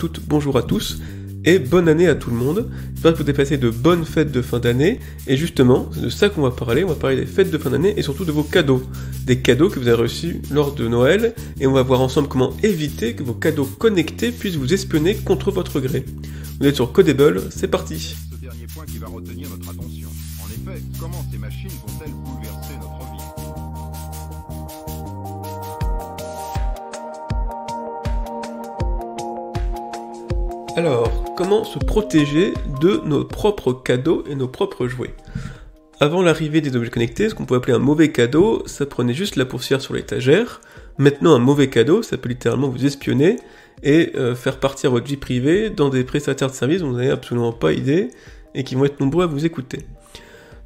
toutes, bonjour à tous, et bonne année à tout le monde. J'espère que vous avez passé de bonnes fêtes de fin d'année, et justement, c'est de ça qu'on va parler des fêtes de fin d'année, et surtout de vos cadeaux. Des cadeaux que vous avez reçus lors de Noël, et on va voir ensemble comment éviter que vos cadeaux connectés puissent vous espionner contre votre gré. Vous êtes sur Codable, c'est parti. Ce dernier point qui va retenir notre attention. En effet, comment ces machines vont-elles bouleverser notre vie ? Alors, comment se protéger de nos propres cadeaux et nos propres jouets ? Avant l'arrivée des objets connectés, ce qu'on peut appeler un mauvais cadeau, ça prenait juste la poussière sur l'étagère. Maintenant, un mauvais cadeau, ça peut littéralement vous espionner et faire partir votre vie privée dans des prestataires de services dont vous n'avez absolument pas idée et qui vont être nombreux à vous écouter.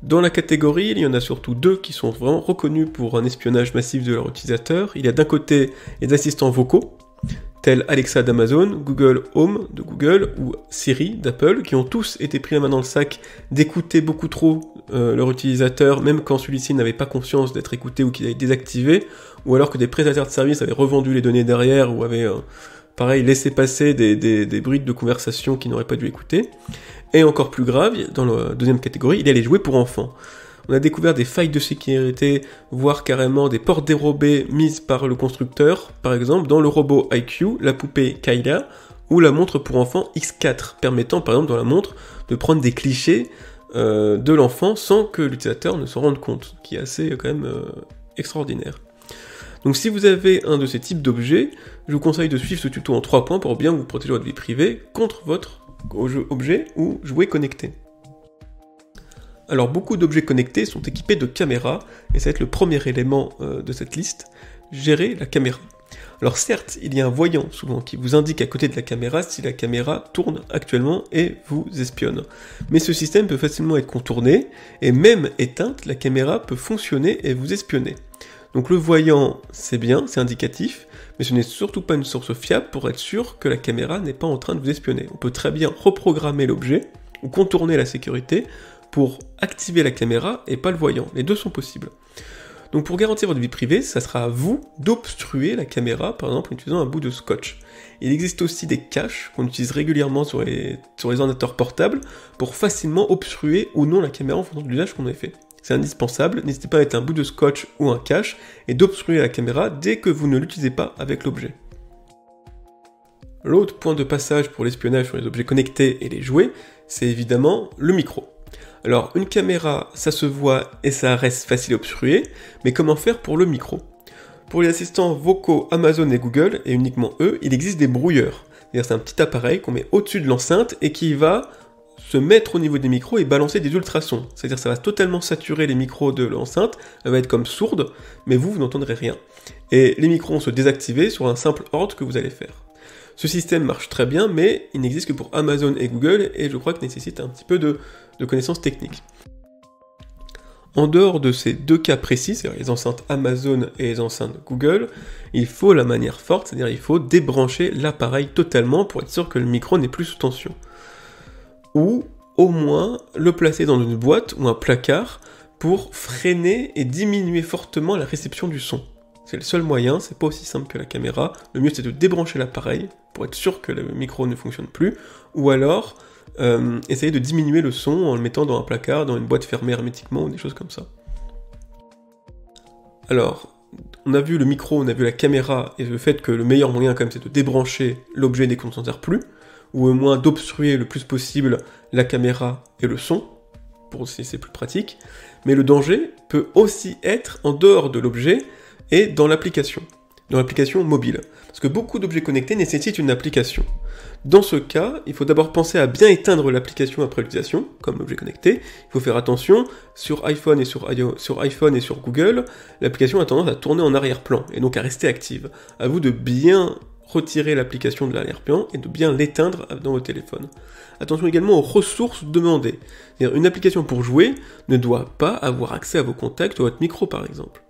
Dans la catégorie, il y en a surtout deux qui sont vraiment reconnus pour un espionnage massif de leurs utilisateurs. Il y a d'un côté les assistants vocaux, tels Alexa d'Amazon, Google Home de Google ou Siri d'Apple, qui ont tous été pris la main dans le sac d'écouter beaucoup trop leur utilisateur, même quand celui-ci n'avait pas conscience d'être écouté ou qu'il avait désactivé, ou alors que des prestataires de services avaient revendu les données derrière ou avaient laissé passer des bruits de conversation qu'ils n'auraient pas dû écouter. Et encore plus grave, dans la deuxième catégorie, il y a les jouets pour enfants. On a découvert des failles de sécurité, voire carrément des portes dérobées mises par le constructeur, par exemple dans le robot IQ, la poupée Kayla, ou la montre pour enfants X4, permettant par exemple dans la montre de prendre des clichés de l'enfant sans que l'utilisateur ne s'en rende compte, qui est assez quand même extraordinaire. Donc si vous avez un de ces types d'objets, je vous conseille de suivre ce tuto en 3 points pour bien vous protéger votre vie privée contre votre objet ou jouet connecté. Alors beaucoup d'objets connectés sont équipés de caméras, et ça va être le premier élément de cette liste, gérer la caméra. Alors certes, il y a un voyant souvent qui vous indique à côté de la caméra si la caméra tourne actuellement et vous espionne. Mais ce système peut facilement être contourné, et même éteinte, la caméra peut fonctionner et vous espionner. Donc le voyant, c'est bien, c'est indicatif, mais ce n'est surtout pas une source fiable pour être sûr que la caméra n'est pas en train de vous espionner. On peut très bien reprogrammer l'objet, ou contourner la sécurité, pour activer la caméra et pas le voyant. Les deux sont possibles. Donc pour garantir votre vie privée, ça sera à vous d'obstruer la caméra, par exemple en utilisant un bout de scotch. Il existe aussi des caches qu'on utilise régulièrement sur les ordinateurs portables pour facilement obstruer ou non la caméra en fonction de l'usage qu'on a fait. C'est indispensable, n'hésitez pas à mettre un bout de scotch ou un cache et d'obstruer la caméra dès que vous ne l'utilisez pas avec l'objet. L'autre point de passage pour l'espionnage sur les objets connectés et les jouets, c'est évidemment le micro. Alors, une caméra, ça se voit et ça reste facile à obstruer, mais comment faire pour le micro ? Pour les assistants vocaux Amazon et Google, et uniquement eux, il existe des brouilleurs. C'est-à-dire c'est un petit appareil qu'on met au-dessus de l'enceinte et qui va se mettre au niveau des micros et balancer des ultrasons. C'est-à-dire ça va totalement saturer les micros de l'enceinte, elle va être comme sourde, mais vous n'entendrez rien. Et les micros vont se désactiver sur un simple ordre que vous allez faire. Ce système marche très bien, mais il n'existe que pour Amazon et Google, et je crois qu'il nécessite un petit peu de connaissances techniques. En dehors de ces deux cas précis, c'est-à-dire les enceintes Amazon et les enceintes Google, il faut la manière forte, c'est-à-dire il faut débrancher l'appareil totalement pour être sûr que le micro n'est plus sous tension. Ou au moins le placer dans une boîte ou un placard pour freiner et diminuer fortement la réception du son. C'est le seul moyen, c'est pas aussi simple que la caméra. Le mieux c'est de débrancher l'appareil pour être sûr que le micro ne fonctionne plus, ou alors essayer de diminuer le son en le mettant dans un placard, dans une boîte fermée hermétiquement ou des choses comme ça. Alors, on a vu le micro, on a vu la caméra, et le fait que le meilleur moyen quand même c'est de débrancher l'objet dès qu'on ne s'en sert plus, ou au moins d'obstruer le plus possible la caméra et le son, pour si c'est plus pratique, mais le danger peut aussi être en dehors de l'objet et dans l'application mobile. Parce que beaucoup d'objets connectés nécessitent une application. Dans ce cas, il faut d'abord penser à bien éteindre l'application après l'utilisation, comme l'objet connecté. Il faut faire attention, sur iPhone et sur Google, l'application a tendance à tourner en arrière-plan, et donc à rester active. À vous de bien retirer l'application de l'arrière-plan et de bien l'éteindre dans votre téléphone. Attention également aux ressources demandées. C'est-à-dire, une application pour jouer ne doit pas avoir accès à vos contacts ou à votre micro par exemple.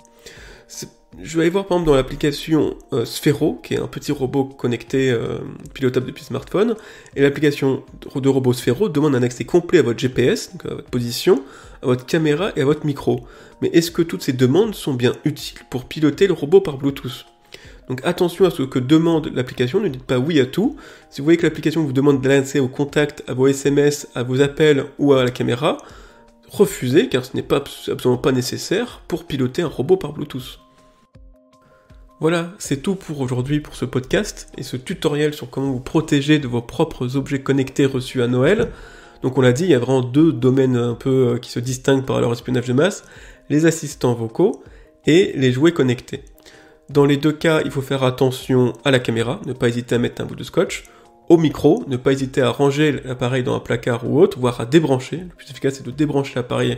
Je vais aller voir par exemple dans l'application Sphero, qui est un petit robot connecté pilotable depuis smartphone, et l'application de robot Sphero demande un accès complet à votre GPS, donc à votre position, à votre caméra et à votre micro. Mais est-ce que toutes ces demandes sont bien utiles pour piloter le robot par Bluetooth ? Donc attention à ce que demande l'application, ne dites pas oui à tout. Si vous voyez que l'application vous demande d'accès aux contacts, à vos SMS, à vos appels ou à la caméra, refusez car ce n'est absolument pas nécessaire pour piloter un robot par Bluetooth. Voilà, c'est tout pour aujourd'hui pour ce podcast et ce tutoriel sur comment vous protéger de vos propres objets connectés reçus à Noël. Donc on l'a dit, il y a vraiment 2 domaines un peu qui se distinguent par leur espionnage de masse, les assistants vocaux et les jouets connectés. Dans les 2 cas, il faut faire attention à la caméra, ne pas hésiter à mettre un bout de scotch, au micro, ne pas hésiter à ranger l'appareil dans un placard ou autre, voire à débrancher. Le plus efficace, c'est de débrancher l'appareil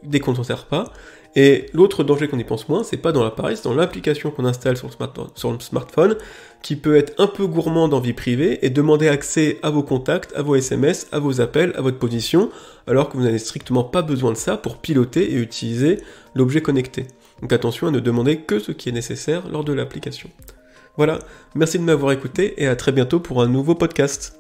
dès qu'on ne s'en sert pas. Et l'autre danger qu'on y pense moins, c'est pas dans l'appareil, c'est dans l'application qu'on installe sur le smartphone, qui peut être un peu gourmande en vie privée et demander accès à vos contacts, à vos SMS, à vos appels, à votre position, alors que vous n'avez strictement pas besoin de ça pour piloter et utiliser l'objet connecté. Donc attention à ne demander que ce qui est nécessaire lors de l'application. Voilà, merci de m'avoir écouté et à très bientôt pour un nouveau podcast.